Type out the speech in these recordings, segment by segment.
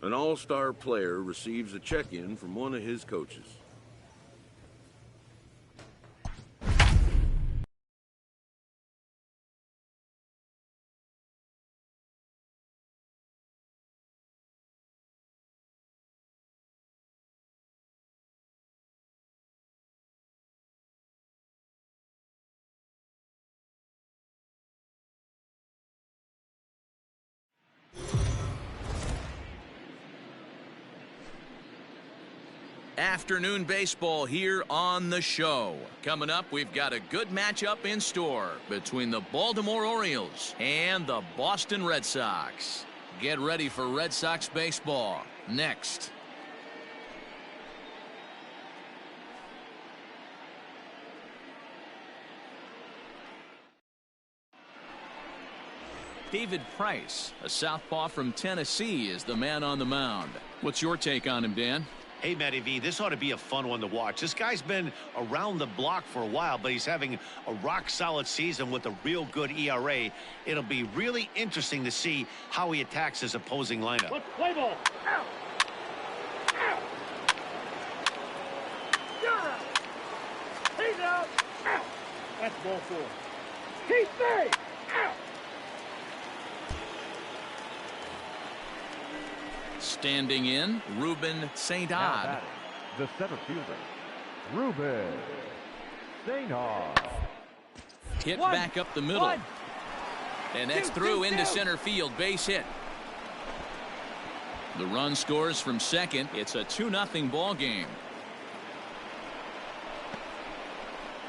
An all-star player receives a check-in from one of his coaches. Afternoon baseball here on the show. Coming up, we've got a good matchup in store between the Baltimore Orioles and the Boston Red Sox. Get ready for Red Sox baseball next. David Price, a southpaw from Tennessee, is the man on the mound. What's your take on him, Dan? Hey, Matty V, this ought to be a fun one to watch. This guy's been around the block for a while, but he's having a rock-solid season with a real good ERA. It'll be really interesting to see how he attacks his opposing lineup. Let's play ball. Out. Out. You're out. He's out. Out. That's ball 4. Keep me. Out. Standing in, Ruben St-Odd. The center fielder, Ruben St-Odd. Hit back up the middle. And that's through into center field. Base hit. The run scores from second. It's a 2-0 ball game.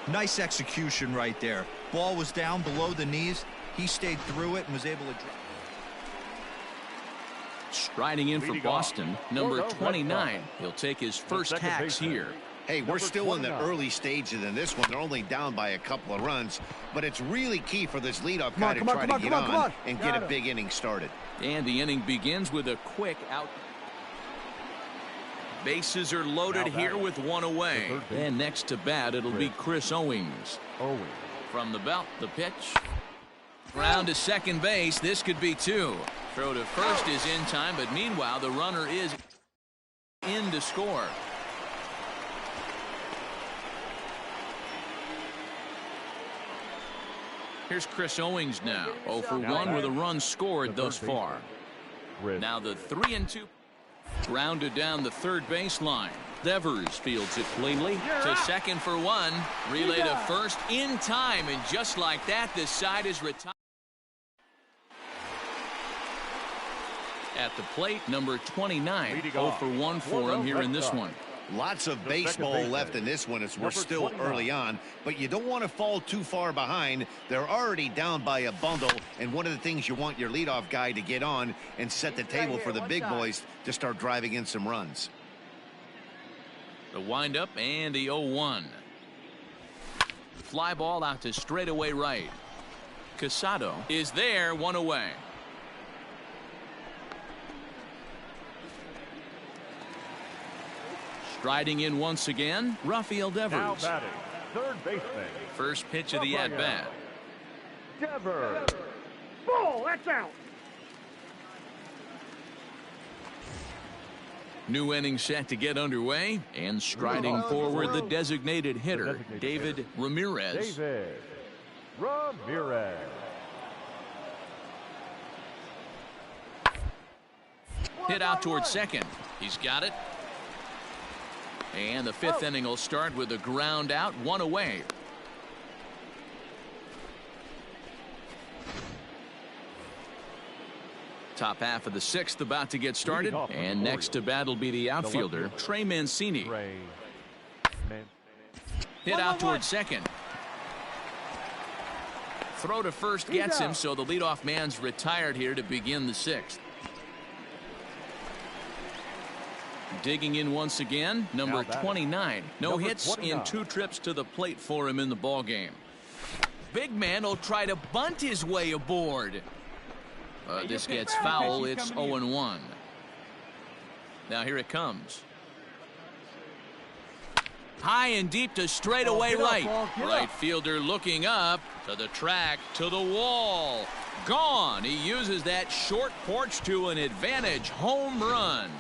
Nice execution right there. Ball was down below the knees. He stayed through it and was able to drop. Striding in for Boston, number 29. He'll take his first hacks here. Hey, we're still in the early stages in this one. They're only down by a couple of runs, but it's really key for this leadoff guy to try to get on and get a big inning started. And the inning begins with a quick out. Bases are loaded here with one away. And next to bat, it'll be Chris Owings. From the belt, the pitch. Ground to second base. This could be 2. Throw to first is in time, but meanwhile, the runner is in to score. Here's Chris Owings now. 0 for 1 with a run scored thus far. Now the 3-2. Grounded down the third baseline. Devers fields it cleanly to second for 1. Relay to first in time, and just like that, this side is retired. At the plate, number 29. 0 for 1 for him here in this one. Lots of baseball left in this one as we're still early on, but you don't want to fall too far behind. They're already down by a bundle, and one of the things you want your leadoff guy to get on and set the table for the big boys to start driving in some runs. The windup and the 0-1. Fly ball out to straightaway right. Casado is there, 1 away. Striding in once again, Rafael Devers. Now batting, third baseman. First pitch of the at-bat. Devers. Ball. That's out. New inning set to get underway, and striding forward the designated hitter, David Ramirez. David Ramirez. Hit out towards second. He's got it. And the 5th inning will start with a ground out, 1 away. Top half of the 6th about to get started, and next to bat will be the outfielder, Trey Mancini. Hit out towards second. Throw to first gets him, so the leadoff man's retired here to begin the 6th. Digging in once again, number 29. No hits in 2 trips to the plate for him in the ballgame. Big man will try to bunt his way aboard. This gets foul. It's 0-1. Now here it comes. High and deep to straightaway Get up, right. Paul, get Right up. fielder looking up to the track, to the wall. Gone. He uses that short porch to an advantage home run.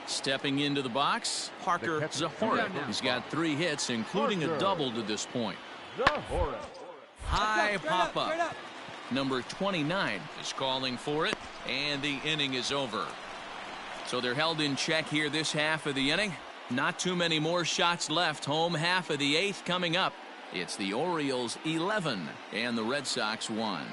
Stepping into the box, Parker Zahora. He's got 3 hits, including a double to this point. Zahora. High Straight pop up. straight up. Number 29 is calling for it, and the inning is over. So they're held in check here this half of the inning. Not too many more shots left. Home half of the 8th coming up. It's the Orioles 11 and the Red Sox 1.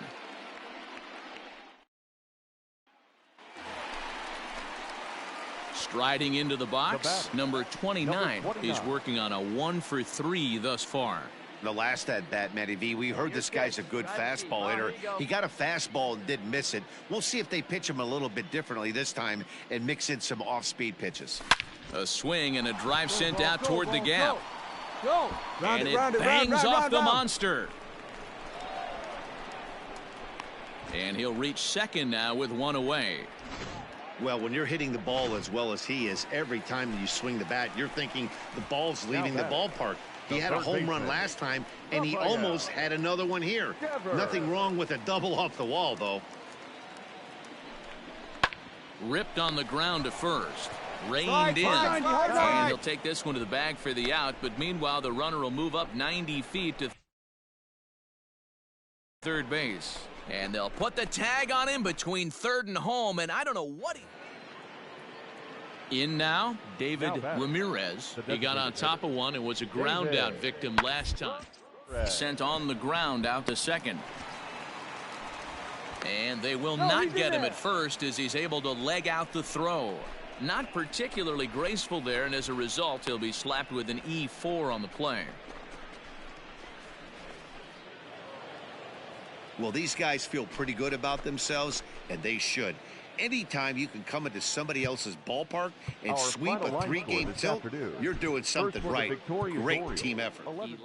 Striding into the box, number 29 is working on a 1-for-3 thus far. The last at bat, Matty V, we heard this guy's a good fastball hitter. He got a fastball and didn't miss it. We'll see if they pitch him a little bit differently this time and mix in some off-speed pitches. A swing and a drive sent out toward the gap. Go. And it bangs off the monster. And he'll reach second now with 1 away. Well, when you're hitting the ball as well as he is, every time that you swing the bat, you're thinking the ball's leaving the ballpark. He had a home run last time, and he almost had another one here. Nothing wrong with a double off the wall, though. Ripped on the ground to first. Reined Slide, in. slide, slide, slide. And he'll take this one to the bag for the out, but meanwhile the runner will move up 90 feet to third base. And they'll put the tag on him between third and home, and I don't know what he... In now, David Ramirez. He got on top of one and was a ground out victim last time. Sent on the ground out to second. And they will not get him at first as he's able to leg out the throw. Not particularly graceful there, and as a result, he'll be slapped with an E4 on the play. Well, these guys feel pretty good about themselves, and they should. Anytime you can come into somebody else's ballpark and Our sweep final a line 3-game score this tilt, afternoon. you're doing something First for the right. victorious Great Orioles, team effort. 11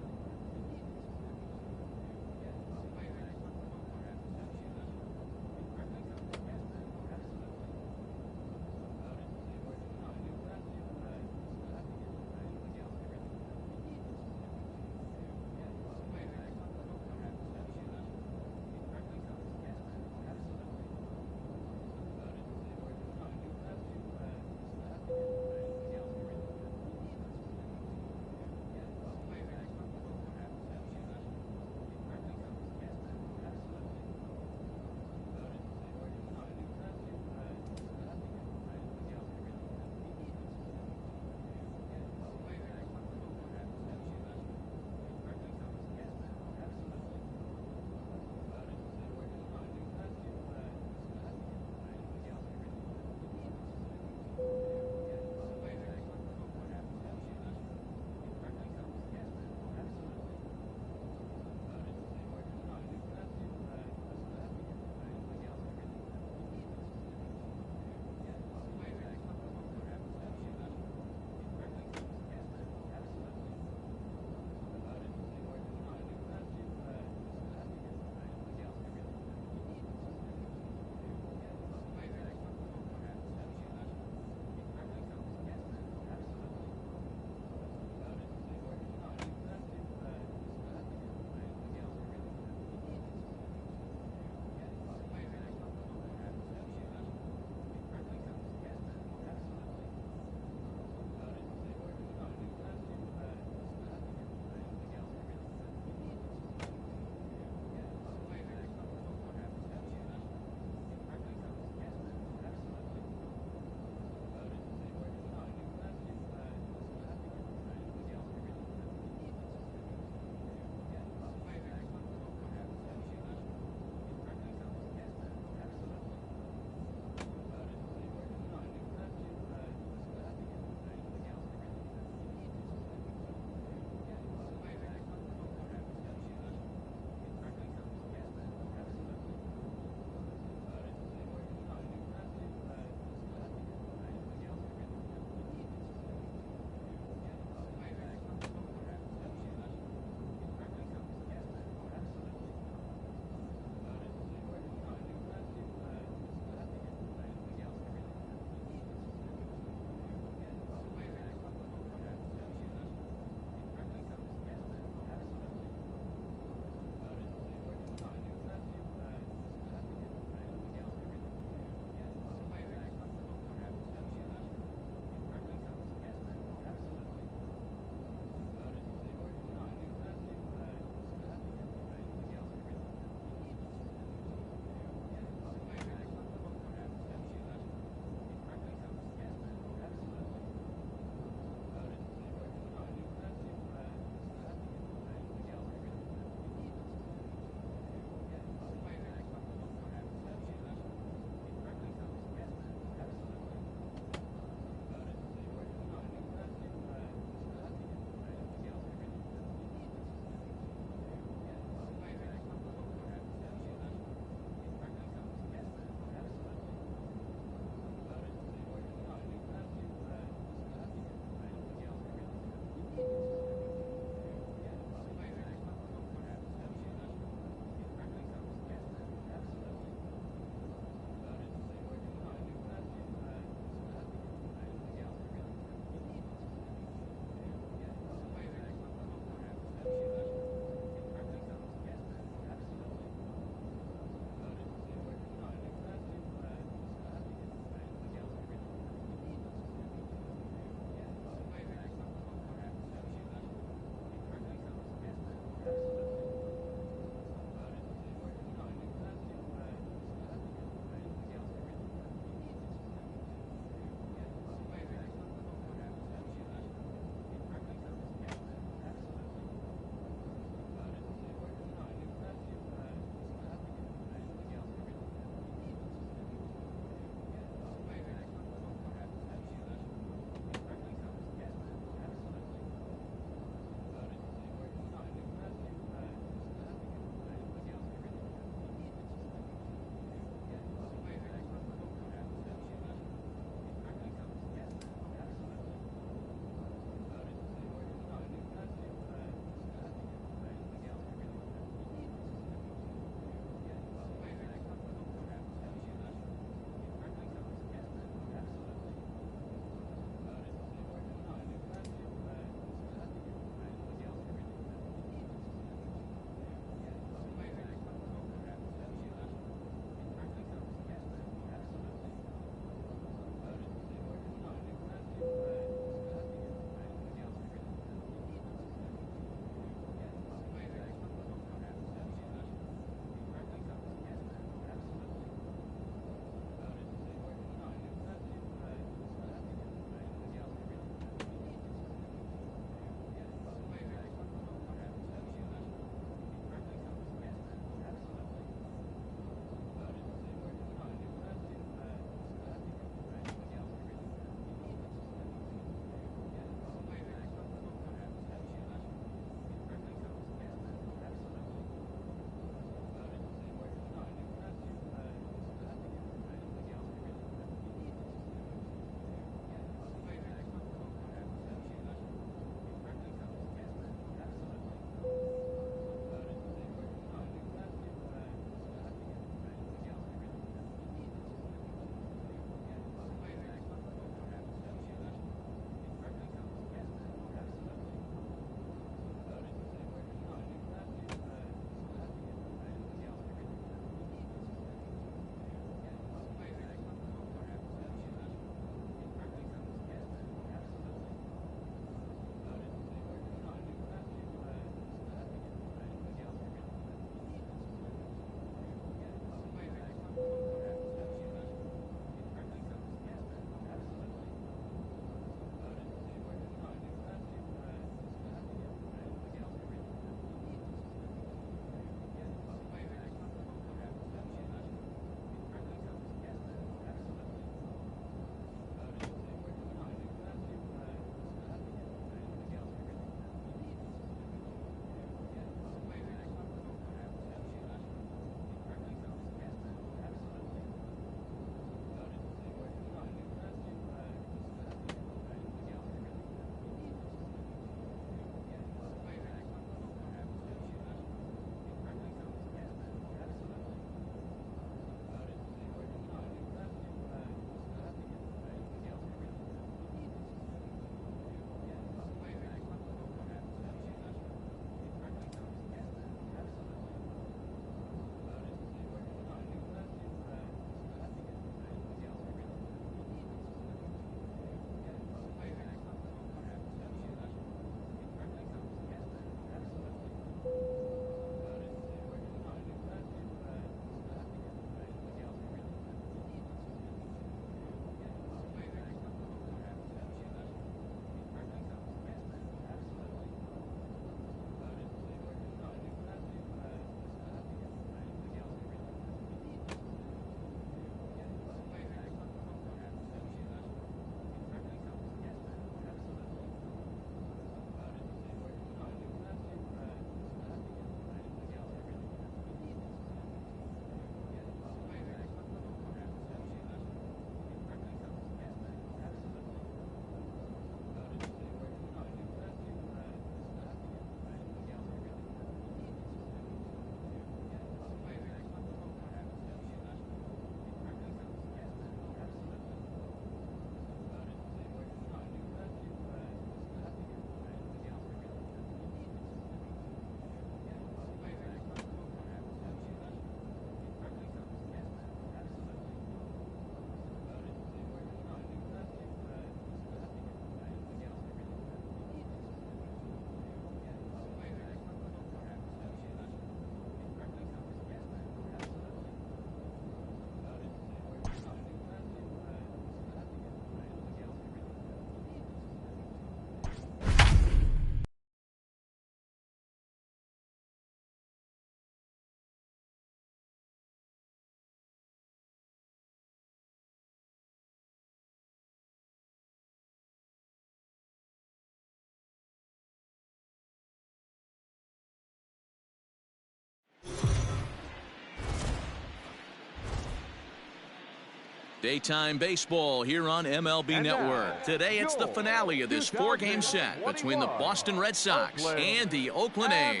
Daytime baseball here on MLB Network. Today it's the finale of this 4-game set between the Boston Red Sox and the Oakland A's.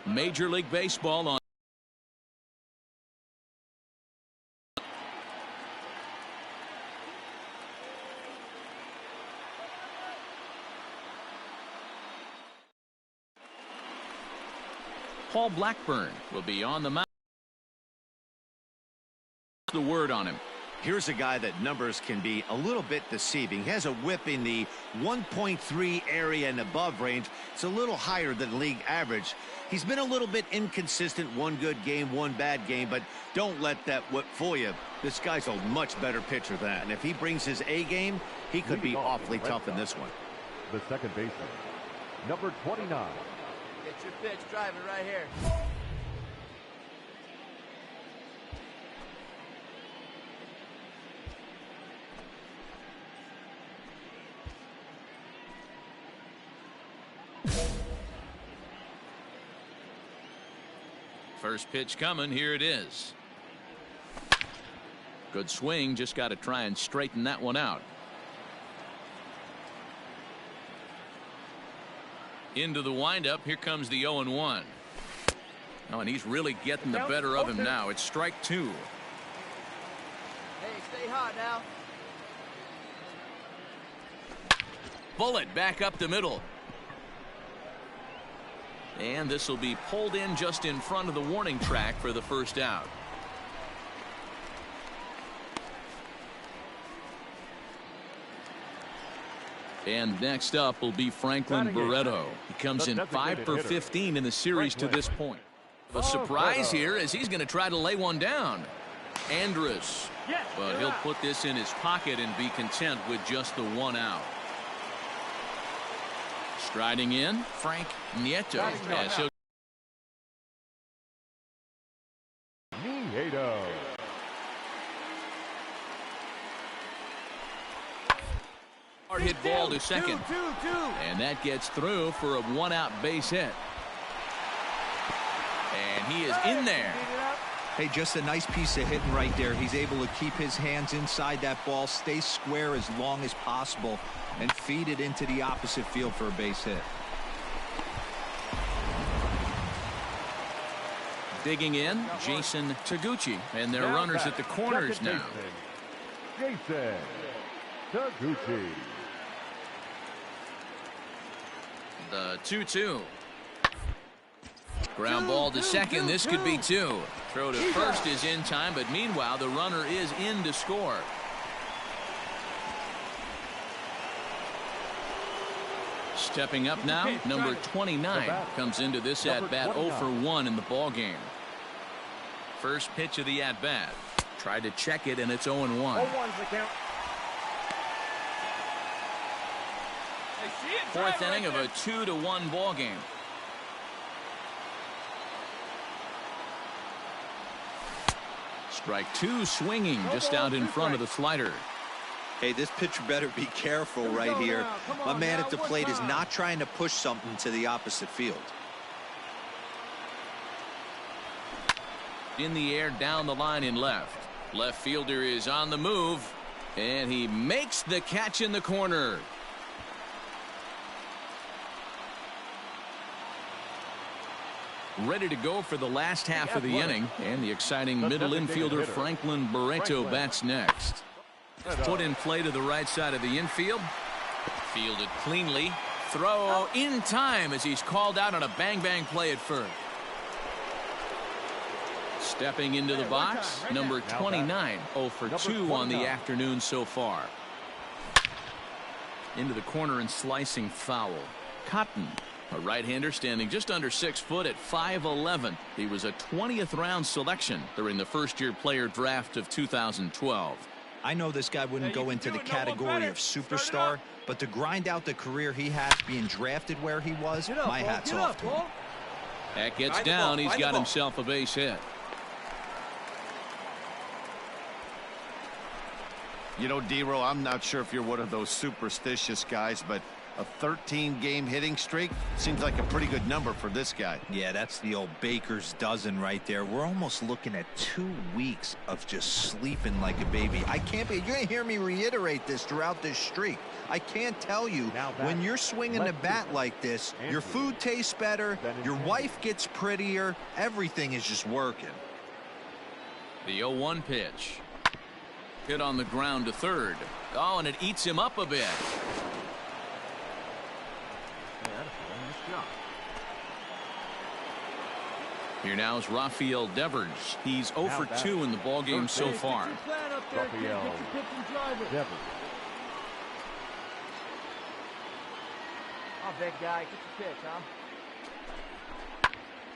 Major League Baseball on Paul Blackburn will be on the mound. The word on him. Here's a guy that numbers can be a little bit deceiving. He has a whip in the 1.3 area and above range. It's a little higher than league average. He's been a little bit inconsistent. One good game, one bad game, but don't let that whip fool you. This guy's a much better pitcher than that. And if he brings his A game, he could be awfully tough in this one. The second baseman, number 29. Get your pitch, drive it right here. First pitch coming. Here it is. Good swing. Just got to try and straighten that one out. Into the windup. Here comes the 0-1. Oh, and he's really getting the better of him now. It's strike 2. Hey, stay hot now. Bullet back up the middle. And this will be pulled in just in front of the warning track for the first out. And next up will be Franklin Barreto. He comes in 5 for 15 in the series to this point. A surprise here as he's going to try to lay one down. Andrus. But he'll put this in his pocket and be content with just the 1 out. Striding in, Frank Nieto. Nieto. Hard hit ball to second. And that gets through for a 1-out base hit. And he is in there. Hey, just a nice piece of hitting right there. He's able to keep his hands inside that ball, stay square as long as possible, and feed it into the opposite field for a base hit. Digging in, Jason Taguchi, and their runners at the corners now. Jason Taguchi. The 2-2. Ground ball to second. This could be 2. Throw to first is in time, but meanwhile the runner is in to score. Stepping up now, number 29 comes into this at-bat 0 for 1 in the ball game. First pitch of the at-bat. Tried to check it, and it's 0-1. 0-1's the count. Fourth inning of a 2-1 ball game. Strike 2 swinging just out in front of the slider. Hey, this pitcher better be careful right here. My man at the plate is not trying to push something to the opposite field. In the air, down the line in left. Left fielder is on the move, and he makes the catch in the corner. Ready to go for the last half of the inning, and the exciting middle infielder Franklin Barreto bats next. Put in play to the right side of the infield. Fielded cleanly. Throw in time as he's called out on a bang-bang play at first. Stepping into the box, number 29, 0 for 2 on the afternoon so far. Into the corner and slicing foul. Cotton, a right-hander standing just under 6 foot at 5'11". He was a 20th round selection during the first-year player draft of 2012. I know this guy wouldn't go into the category of superstar, but to grind out the career he has being drafted where he was, my hat's off to him. That gets down. He's got himself a base hit. You know, D-Row, I'm not sure if you're one of those superstitious guys, but A 13-game hitting streak seems like a pretty good number for this guy. Yeah, that's the old baker's dozen right there. We're almost looking at 2 weeks of just sleeping like a baby. I can't be. You're going to hear me reiterate this throughout this streak. I can't tell you, when you're swinging the bat like this, your food tastes better, your wife gets prettier, everything is just working. The 0-1 pitch. Hit on the ground to third. Oh, and it eats him up a bit. Here now is Rafael Devers. He's 0 for 2 in the ballgame so far. Rafael Devers. Oh, big guy, get the pitch, huh?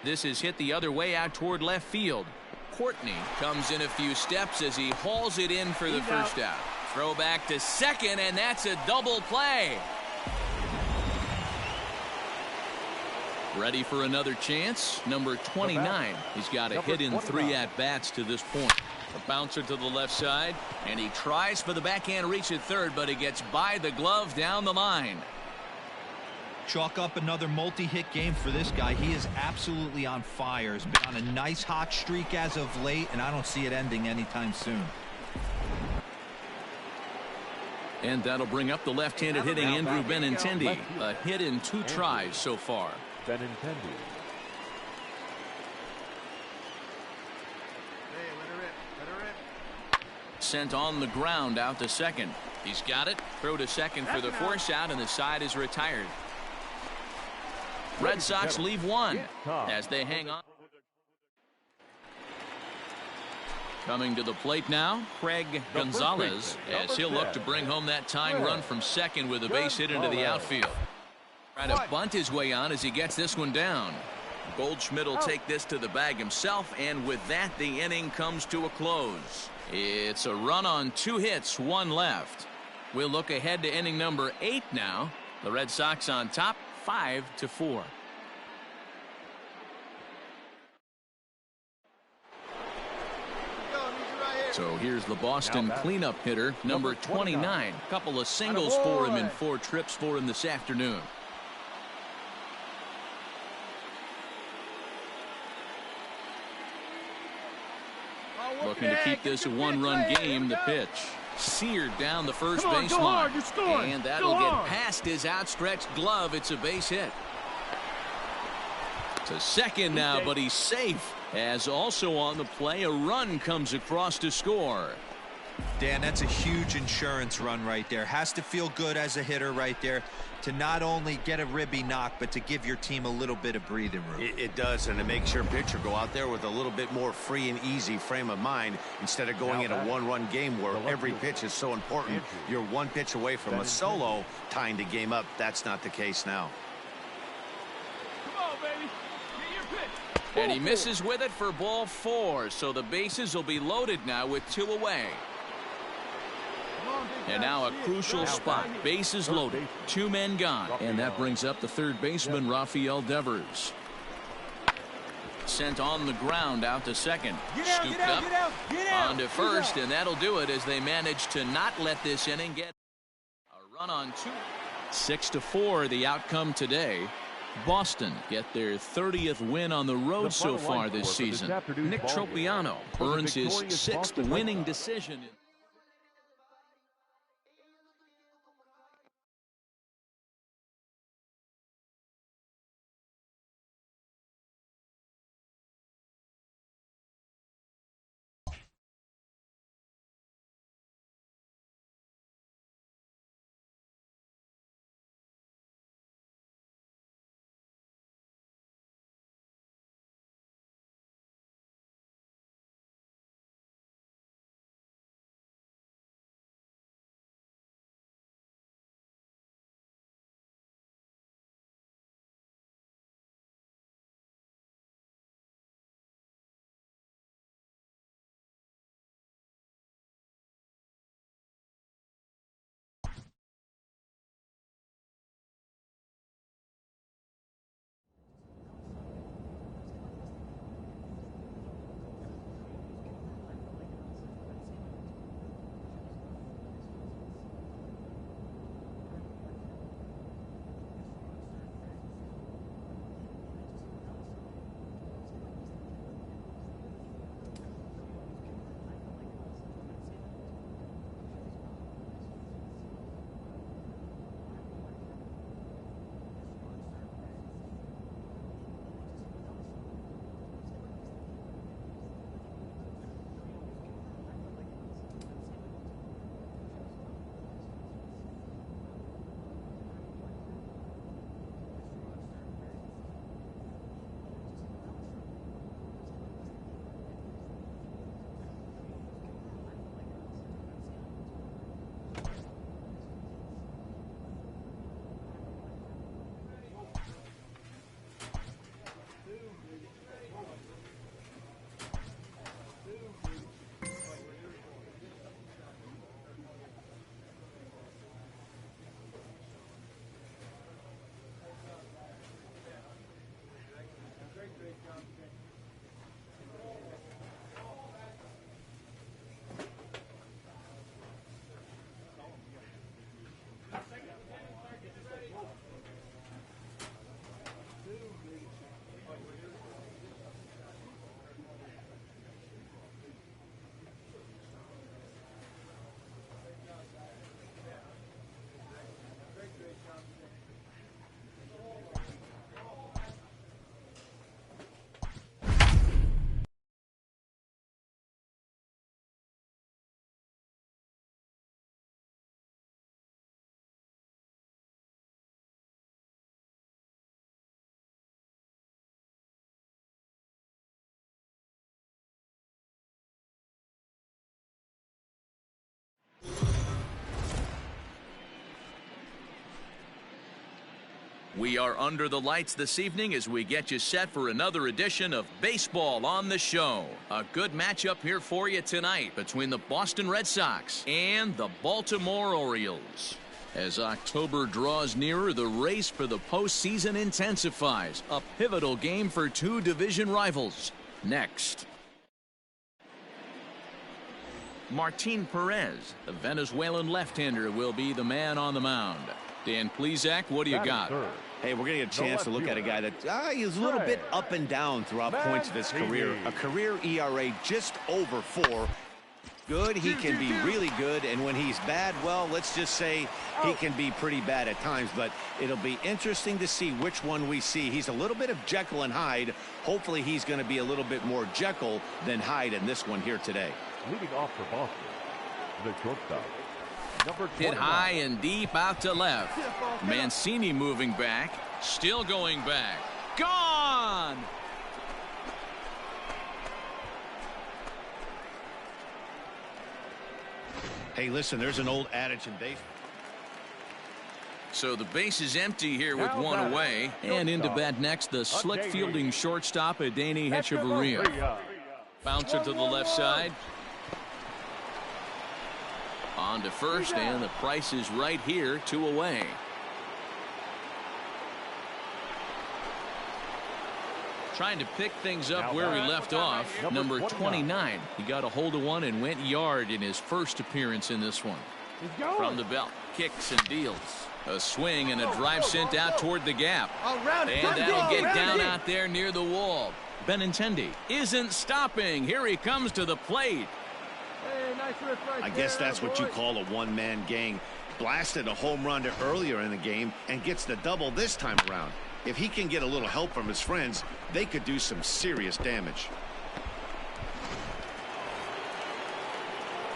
This is hit the other way out toward left field. Courtney comes in a few steps as he hauls it in for the first out. Throw back to second, and that's a double play. Ready for another chance. Number 29. He's got a hit in 3 at-bats to this point. A bouncer to the left side, and he tries for the backhand reach at third, but he gets by the glove down the line. Chalk up another multi-hit game for this guy. He is absolutely on fire. He's been on a nice hot streak as of late, and I don't see it ending anytime soon. And that'll bring up the left-handed hitting Andrew Benintendi. A hit in 2 tries so far. Benintendi. Sent on the ground out to second. He's got it. Throw to second for the force out, and the side is retired. Red Sox leave one as they hang on. Coming to the plate now, Craig Gonzalez, as he'll look to bring home that tying run from second with a base hit into the outfield. Trying to bunt his way on as he gets this one down. Goldschmidt will take this to the bag himself, and with that, the inning comes to a close. It's a run on 2 hits, 1 left. We'll look ahead to inning number 8 now. The Red Sox on top, 5-4. So here's the Boston cleanup hitter, number 29. A couple of singles for him and 4 trips for him this afternoon. Looking to keep this a 1-run game. The pitch seared down the first baseline, and that'll get past his outstretched glove. It's a base hit. To second now, but he's safe. As also on the play, a run comes across to score. Dan, that's a huge insurance run right there. Has to feel good as a hitter right there to not only get a ribby knock, but to give your team a little bit of breathing room. It does, and it makes your pitcher go out there with a little bit more free and easy frame of mind instead of going in a 1-run game where every pitch is so important. You're 1 pitch away from a solo tying the game up. That's not the case now. Come on, baby. Get your pitch. And he misses with it for ball 4, so the bases will be loaded now with 2 away. And now a crucial spot. Bases loaded. 2 men gone. And that brings up the third baseman, Rafael Devers. Sent on the ground out to second. Scooped up on to first, and that'll do it as they manage to not let this inning get a run on 2. 6-4 the outcome today. Boston get their 30th win on the road so far this season. Nick Tropiano earns his 6th winning decision. We are under the lights this evening as we get you set for another edition of Baseball on the Show. A good matchup here for you tonight between the Boston Red Sox and the Baltimore Orioles. As October draws nearer, the race for the postseason intensifies. A pivotal game for two division rivals. Next. Martin Perez, the Venezuelan left-hander, will be the man on the mound. Dan Plesac, what do you got? Hey, we're going to get a chance to look at a guy that is a little bit up and down throughout points of his career. A career ERA just over 4. Good, he can be really good, and when he's bad, well, let's just say he can be pretty bad at times, but it'll be interesting to see which one we see. He's a little bit of Jekyll and Hyde. Hopefully he's going to be a little bit more Jekyll than Hyde in this one here today. Leading off for Boston, the shortstop, number 29. Hit high and deep out to left. Mancini moving back, still going back. Gone! Hey, listen, there's an old adage in baseball. So the base is empty here with one away. And into bat next, the slick fielding shortstop, Adeiny Hechavarria. Bouncer to the left side. On to first, and the price is right here, 2 away. Trying to pick things up where he left off. Number 29. He got a hold of one and went yard in his first appearance in this one. From the belt, kicks and deals. A swing and a drive sent out toward the gap. And that'll get down out there near the wall. Benintendi isn't stopping. Here he comes to the plate. I guess that's what you call a one-man gang. Blasted a home run earlier in the game and gets the double this time around. If he can get a little help from his friends, they could do some serious damage.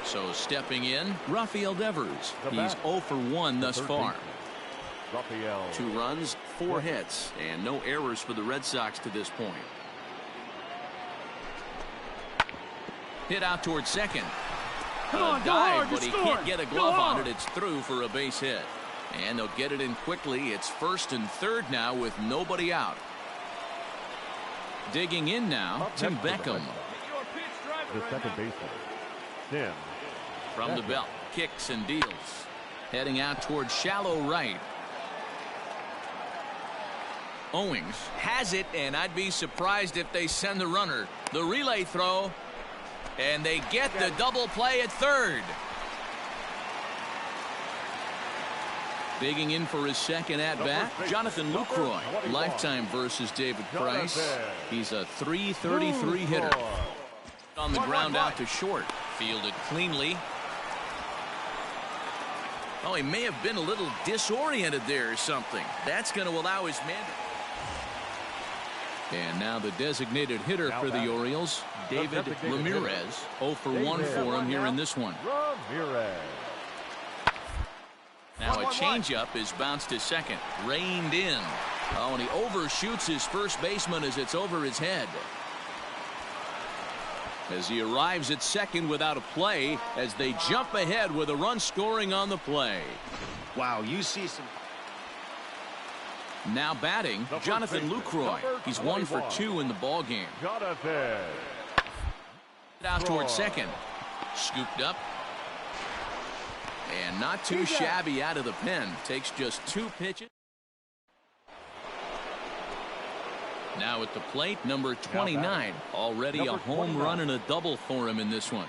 So stepping in, Rafael Devers. He's 0 for 1 thus far. 2 runs, 4 hits, and no errors for the Red Sox to this point. Hit out towards second. A dive, but he can't get a glove on it. It's through for a base hit. And they'll get it in quickly. It's first and third now with nobody out. Digging in now, Tim Beckham. The second baseman, Tim. From the belt, kicks and deals. Heading out towards shallow right. Owings has it, and I'd be surprised if they send the runner. The relay throw, and they get the double play at third. Digging in for his second at-bat, Jonathan Lucroy. Lifetime versus David Price. He's a .333 hitter. On the ground out to short. Fielded cleanly. Oh, he may have been a little disoriented there or something. That's going to allow his man. And now the designated hitter for the Orioles, David Ramirez. 0 for 1 for him here in this one. Ramirez. Now a changeup is bounced to second. Reined in. Oh, and he overshoots his first baseman as it's over his head. As he arrives at second without a play, as they jump ahead with a run scoring on the play. Wow, you see some. Now batting, Jonathan Lucroy. He's 1 for 2 in the ball game. Jonathan. Out towards second. Scooped up. And not too shabby out of the pen. Takes just 2 pitches. Now at the plate, number 29. Already a home run and a double for him in this one.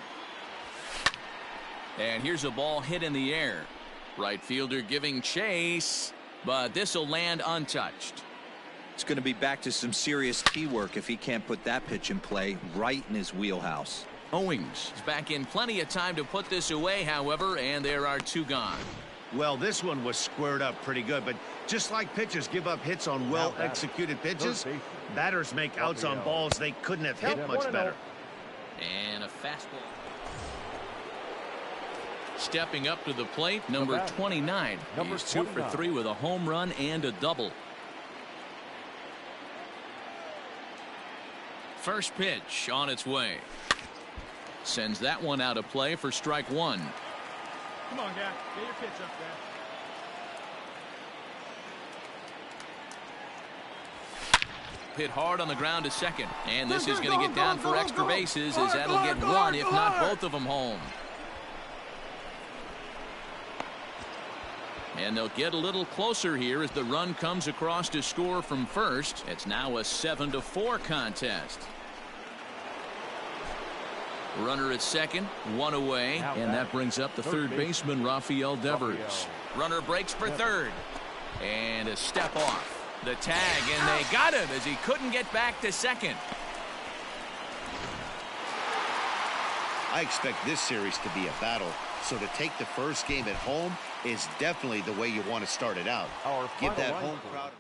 And here's a ball hit in the air. Right fielder giving chase, but this will land untouched. It's going to be back to some serious tee work if he can't put that pitch in play right in his wheelhouse. Owings is back in plenty of time to put this away, however, and there are 2 gone. Well, this one was squared up pretty good, but just like pitchers give up hits on well-executed pitches, batters make outs on balls they couldn't have hit much better. And a fastball. Stepping up to the plate, number 29. He's 2 for 3 with a home run and a double. First pitch on its way. Sends that one out of play for strike 1. Come on, guy. Get your pitch up hit hard on the ground to second. And this is going to get down for extra bases as that'll get one, if not both of them, home. And they'll get a little closer here as the run comes across to score from first. It's now a 7-4 contest. Runner at second, one away, and that brings up the third baseman, Rafael Devers. Runner breaks for third, and a step off. The tag, and they got him as he couldn't get back to second. I expect this series to be a battle, so to take the first game at home is definitely the way you want to start it out. Give that home crowd.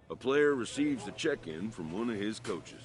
A player receives the check-in from one of his coaches.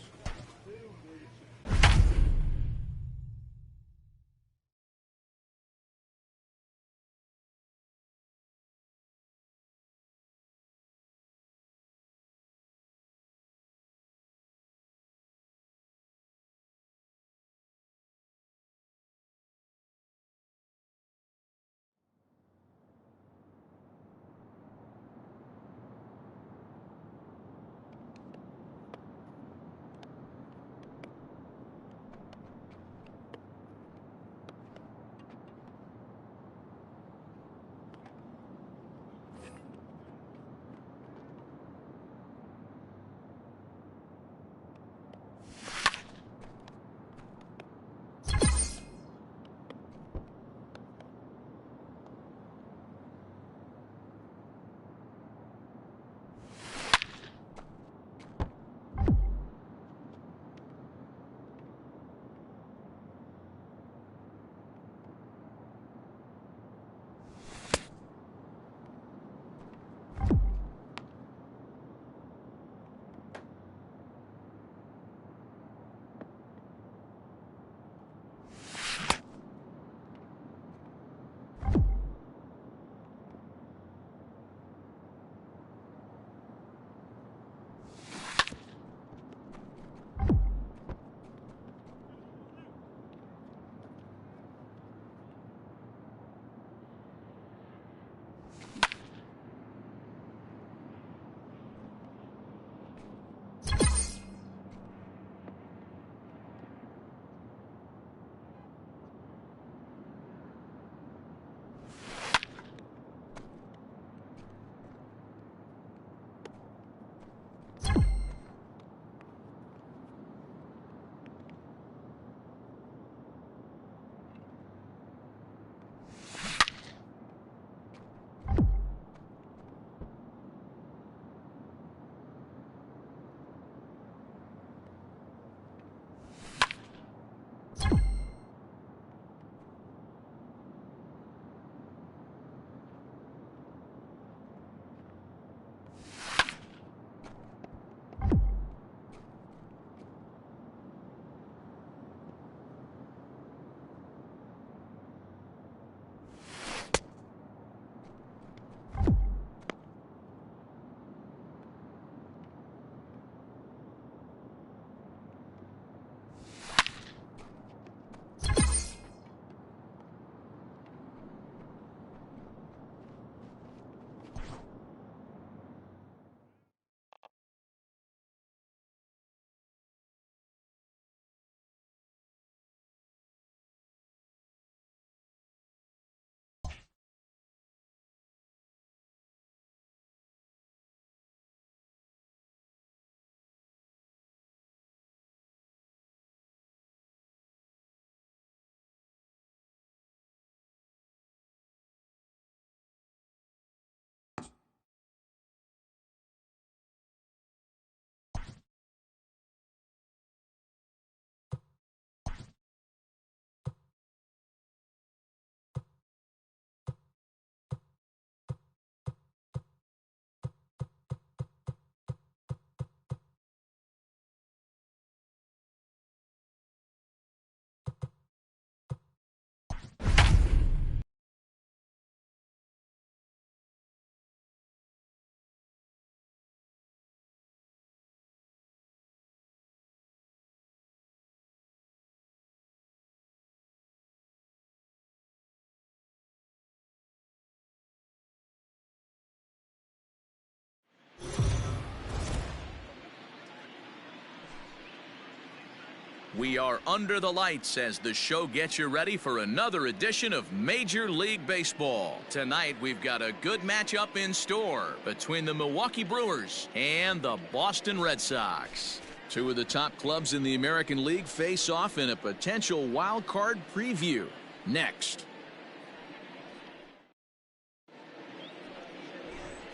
We are under the lights as the show gets you ready for another edition of Major League Baseball. Tonight, we've got a good matchup in store between the Milwaukee Brewers and the Boston Red Sox. Two of the top clubs in the American League face off in a potential wild card preview. Next.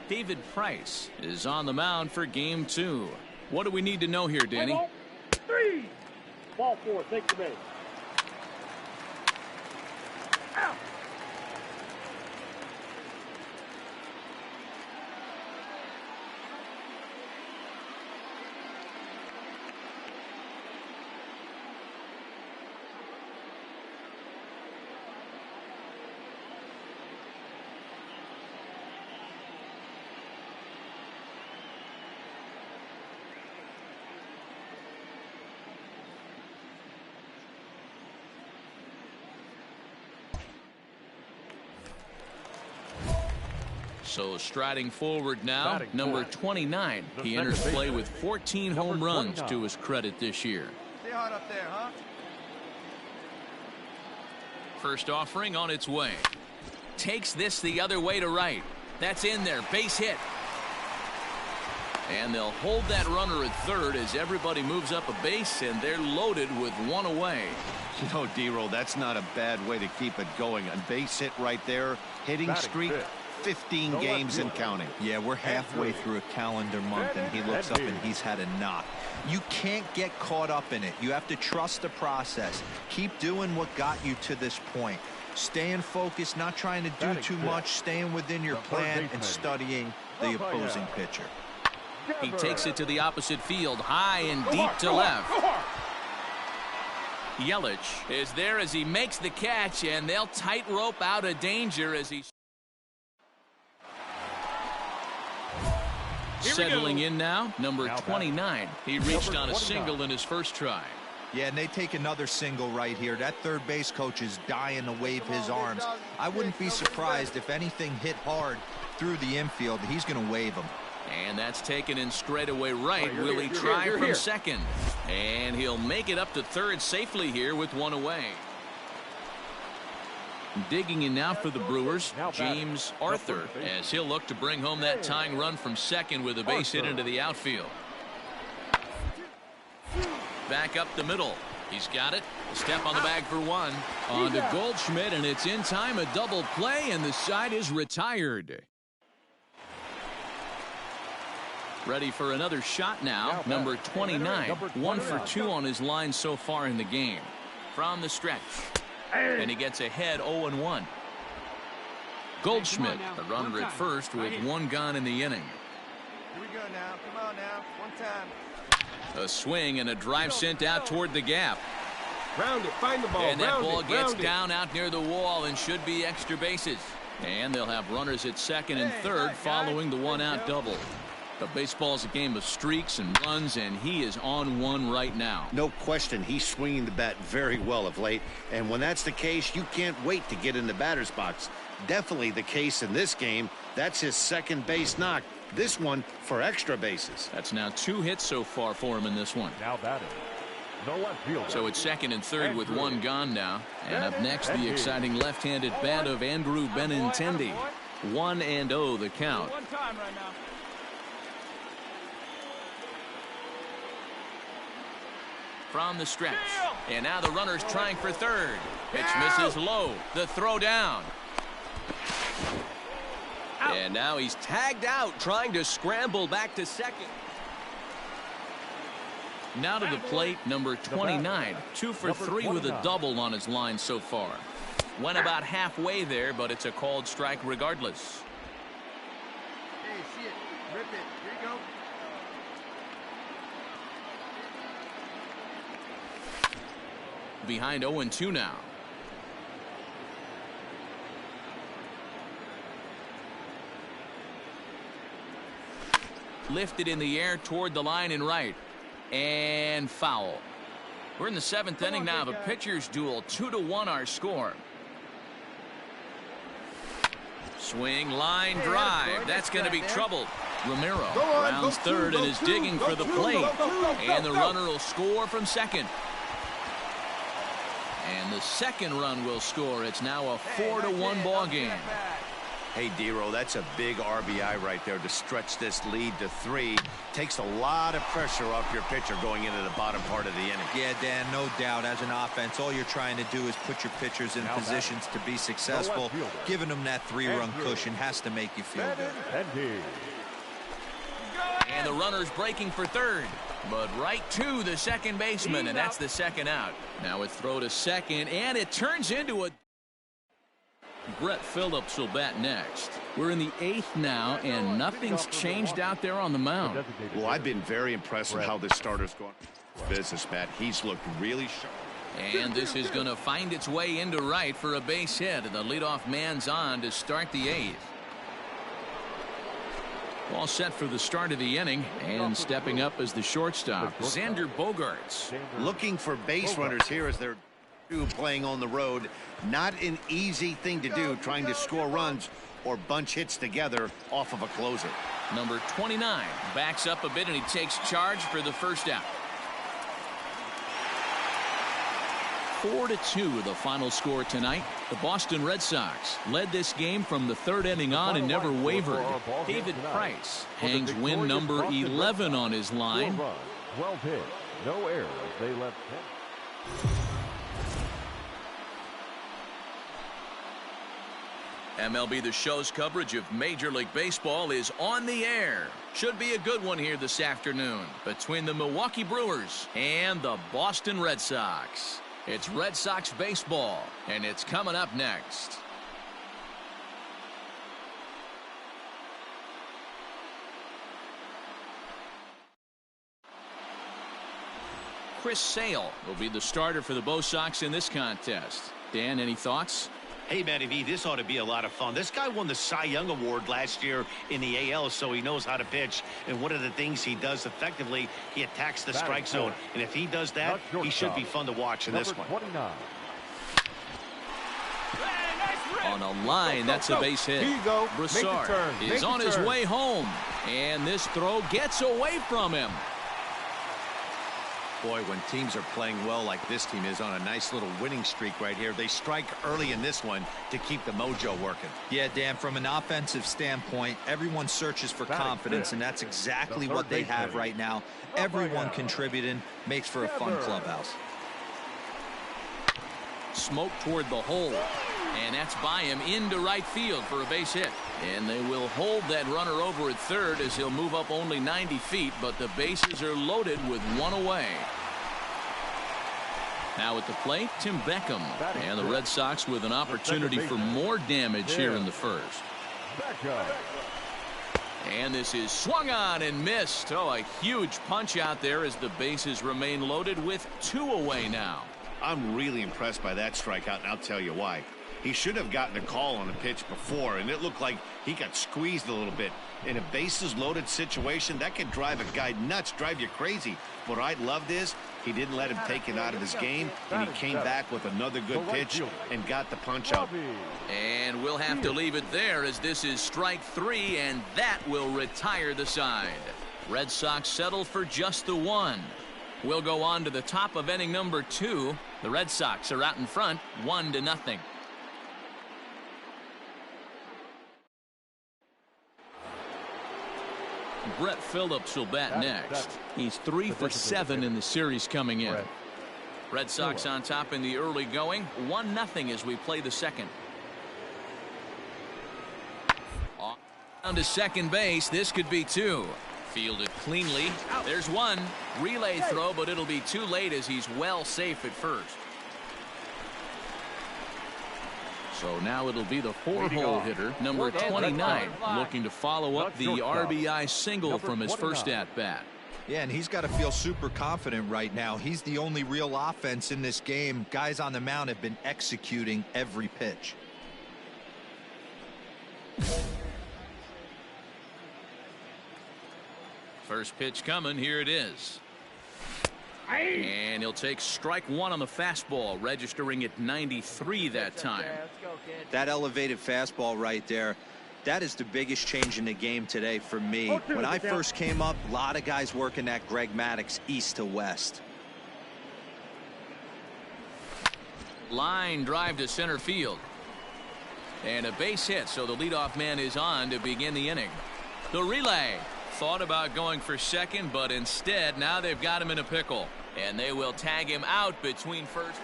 David Price is on the mound for Game 2. What do we need to know here, Danny? 3. Ball 4. Take the base. Out. So striding forward now, number 29. He enters play with 14 home runs to his credit this year. Stay hard up there, huh? First offering on its way. Takes this the other way to right. That's in there. Base hit. And they'll hold that runner at third as everybody moves up a base, and they're loaded with one away. You know, D-Roll, that's not a bad way to keep it going. A base hit right there. Hitting streak. 15 games and counting. Yeah, we're halfway through a calendar month, and he looks up and he's had a knock. You can't get caught up in it. You have to trust the process. Keep doing what got you to this point. Staying focused, not trying to do too much, staying within your plan and studying the opposing pitcher. He takes it to the opposite field, high and deep to left. Yelich is there as he makes the catch, and they'll tightrope out of danger as he... Settling in now, number 29. He reached on a single in his first try. Yeah, and they take another single right here. That third base coach is dying to wave his arms. I wouldn't be surprised if anything hit hard through the infield. He's going to wave them. And that's taken in straightaway right. Will he try from second? And he'll make it up to third safely here with one away. Digging in now for the Brewers, James Arthur, as he'll look to bring home that tying run from second with a base hit into the outfield. Back up the middle. He's got it. A step on the bag for one. On to Goldschmidt, and it's in time. A double play, and the side is retired. Ready for another shot now. Number 29. 1 for 2 on his line so far in the game. From the stretch. And he gets ahead 0-1. Goldschmidt, the runner at first with one gone in the inning. Here we go now. Come on now. One time. A swing and a drive sent out toward the gap. Round it. Find the ball. And that ball gets down out near the wall and should be extra bases. And they'll have runners at second and third following the one-out double. But baseball's a game of streaks and runs, and he is on one right now. No question, he's swinging the bat very well of late. And when that's the case, you can't wait to get in the batter's box. Definitely the case in this game. That's his second base knock. This one for extra bases. That's now 2 hits so far for him in this one. Now batting, the left fielder. So it's second and third with one gone now. And up next, the exciting left-handed bat of Andrew Benintendi. 1-0 the count. One time right now. From the stretch. And now the runner's trying for third. Pitch misses low. The throw down. And now he's tagged out, trying to scramble back to second. Now to the plate, number 29. 2 for 3 with a double on his line so far. Went about halfway there, but it's a called strike regardless. Hey, see it. Rip it. Here you go. Behind 0-2 now. Lifted in the air toward the line and right. And foul. We're in the 7th inning now of a pitcher's duel. 2-1 our score. Swing, line drive. That's going to be trouble. Romero rounds third and is digging for the plate. And the runner will score from second. And the second run will score. It's now a 4-1 ball game. Hey, Dero, that's a big RBI right there to stretch this lead to 3. Takes a lot of pressure off your pitcher going into the bottom part of the inning. Yeah, Dan, no doubt. As an offense, all you're trying to do is put your pitchers in positions to be successful. Giving them that 3-run cushion has to make you feel good. And the runner's breaking for third, but right to the second baseman, and that's the second out. Now a throw to second, and it turns into a... Brett Phillips will bat next. We're in the 8th now, and nothing's changed out there on the mound. Well, I've been very impressed with how this starter's going. Business, Matt. He's looked really sharp. And this is going to find its way into right for a base hit. The leadoff man's on to start the 8th. All set for the start of the inning, and stepping up as the shortstop, Xander Bogaerts. Looking for base runners here as they're playing on the road. Not an easy thing to do, trying to score runs or bunch hits together off of a closer. Number 29 backs up a bit, and he takes charge for the first out. 4-2 the final score tonight. The Boston Red Sox led this game from the 3rd inning on and never wavered. David Price hangs win number 11 on his line. 12 hits, no errors. They left 10. MLB The Show's coverage of Major League Baseball is on the air. Should be a good one here this afternoon between the Milwaukee Brewers and the Boston Red Sox. It's Red Sox baseball, and it's coming up next. Chris Sale will be the starter for the Bo Sox in this contest. Dan, any thoughts? Hey, Matty V, this ought to be a lot of fun. This guy won the Cy Young Award last year in the AL, so he knows how to pitch. And one of the things he does effectively, he attacks the strike zone. And if he does that, he should be fun to watch in this one. 29. On a line, that's a base hit. Broussard is on his way home, and this throw gets away from him. Boy, when teams are playing well like this team is on a nice little winning streak right here, they strike early in this one to keep the mojo working. Yeah, Dan, from an offensive standpoint, everyone searches for confidence, and that's exactly what they have right now. Everyone contributing makes for a fun clubhouse. Smoke toward the hole, and that's by him into right field for a base hit. And they will hold that runner over at third as he'll move up only 90 feet, but the bases are loaded with one away. Now at the plate, Tim Beckham, and the Red Sox with an opportunity for more damage here in the first. And this is swung on and missed. Oh, a huge punch out there as the bases remain loaded with 2 away now. I'm really impressed by that strikeout, and I'll tell you why. He should have gotten a call on a pitch before, and it looked like he got squeezed a little bit. In a bases-loaded situation, that could drive a guy nuts, drive you crazy. What I loved is he didn't let him take it out of his game, and he came back with another good pitch and got the punch out. And we'll have to leave it there as this is strike 3, and that will retire the side. Red Sox settle for just the 1. We'll go on to the top of inning number 2. The Red Sox are out in front, 1-0. Brett Phillips will bat next. He's 3 for 7 in the series coming in. Red Sox on top in the early going, 1-0 as we play the second. On to second base, this could be 2. Fielded cleanly. There's 1. Relay throw, but it'll be too late as he's well safe at first. So now it'll be the 4-hole hitter, number 29, looking to follow up the RBI single from his first at-bat. Yeah, and he's got to feel super confident right now. He's the only real offense in this game. Guys on the mound have been executing every pitch. First pitch coming. Here it is. And he'll take strike 1 on the fastball, registering at 93 that time. That elevated fastball right there, that is the biggest change in the game today for me. When I first came up, a lot of guys working that Greg Maddux east to west. Line drive to center field. And a base hit, so the leadoff man is on to begin the inning. The relay thought about going for second, but instead now they've got him in a pickle. And they will tag him out between first.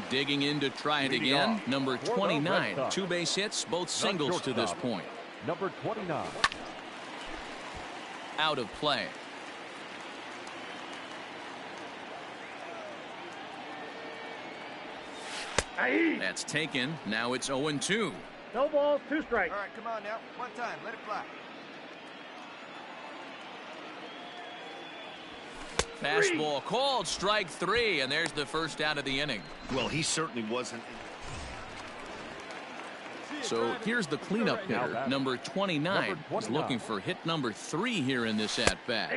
Digging in to try it again. Number 29. 2 base hits, both singles to this point. Number 29. Out of play. That's taken. Now it's 0-2. No balls, 2 strikes. All right, come on now. One time. Let it fly. Fastball called, strike 3, and there's the first out of the inning. Well, he certainly wasn't. So here's the cleanup hitter, number 29. He's looking for hit number 3 here in this at-bat.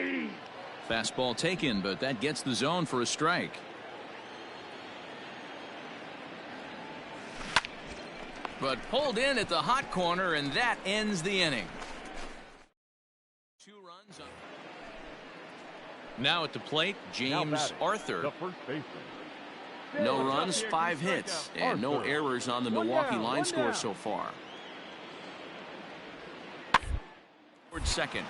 Fastball taken, but that gets the zone for a strike. But pulled in at the hot corner, and that ends the inning. 2 runs up. Now at the plate, James Arthur. The first baseman. No runs, 5 hits, and no errors on the Milwaukee line score so far. Toward second.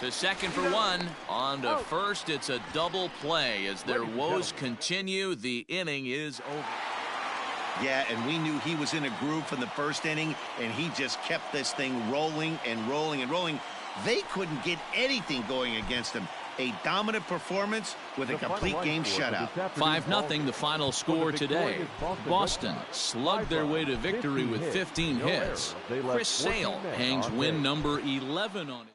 To second for 1. On to first. It's a double play as their woes continue. The inning is over. Yeah, and we knew he was in a groove from the first inning, and he just kept this thing rolling and rolling and rolling. They couldn't get anything going against him. A dominant performance with a complete game shutout. 5-0 the final score today. Boston slugged their way to victory with 15 hits. Chris Sale hangs win number 11 on it.